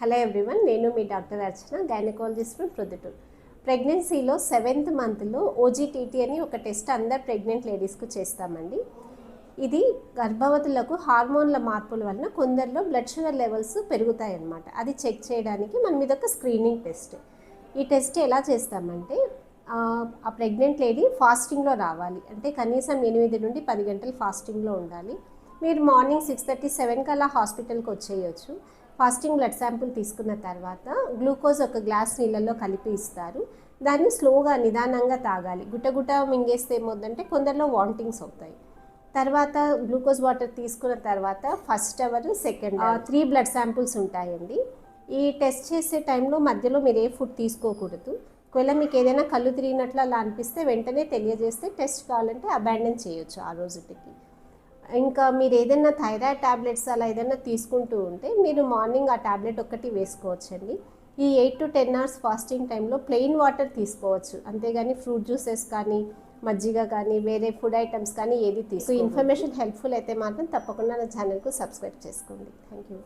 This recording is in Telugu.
హలో ఎవ్రీవన్, నేను మీ doctor Archana, gynaecologist from Proddatur. ప్రెగ్నెన్సీలో 7th మంత్లో ఓజీటీటీ అని ఒక టెస్ట్ అందరు ప్రెగ్నెంట్ లేడీస్కు చేస్తామండి. ఇది గర్భవతులకు హార్మోన్ల మార్పుల వలన కొందరిలో బ్లడ్ షుగర్ లెవెల్స్ పెరుగుతాయి అన్నమాట. అది చెక్ చేయడానికి మన మీద ఒక స్క్రీనింగ్ టెస్ట్. ఈ టెస్ట్ ఎలా చేస్తామంటే ఆ ప్రెగ్నెంట్ లేడీ ఫాస్టింగ్లో రావాలి, అంటే కనీసం 8 నుండి 10 గంటలు ఫాస్టింగ్లో ఉండాలి. మీరు మార్నింగ్ 6:30, 7 కల్లా హాస్పిటల్కి వచ్చేయచ్చు. ఫాస్టింగ్ బ్లడ్ శాంపుల్ తీసుకున్న తర్వాత గ్లూకోజ్ ఒక గ్లాస్ నీళ్ళల్లో కలిపి ఇస్తారు. దాన్ని స్లోగా నిదానంగా తాగాలి. గుట్టగుట్ట మింగేస్తే ఏమవుతుందంటే కొందరిలో వామిటింగ్స్ అవుతాయి. తర్వాత గ్లూకోజ్ వాటర్ తీసుకున్న తర్వాత first hour, second 3 blood samples ఉంటాయండి. ఈ టెస్ట్ చేసే టైంలో మధ్యలో మీరు ఏ ఫుడ్ తీసుకోకూడదు. ఒకవేళ మీకు ఏదైనా కళ్ళు తిరిగినట్లు అలా అనిపిస్తే వెంటనే తెలియజేస్తే టెస్ట్ కావాలంటే అబాండన్ చేయొచ్చు ఆ రోజుటికి. ఇంకా మీరు ఏదైనా థైరాయిడ్ ట్యాబ్లెట్స్ అలా ఏదైనా తీసుకుంటూ ఉంటే మీరు మార్నింగ్ ఆ ట్యాబ్లెట్ ఒక్కటి వేసుకోవచ్చండి. ఈ 8 to 10 అవర్స్ ఫాస్టింగ్ టైంలో ప్లెయిన్ వాటర్ తీసుకోవచ్చు, అంతేగాని ఫ్రూట్ జ్యూసెస్ కానీ, మజ్జిగ కానీ, వేరే ఫుడ్ ఐటమ్స్ కానీ ఏది తీసుకో. ఇన్ఫర్మేషన్ హెల్ప్ఫుల్ అయితే మాత్రం తప్పకుండా నా ఛానల్కు సబ్స్క్రైబ్ చేసుకోండి. Thank you.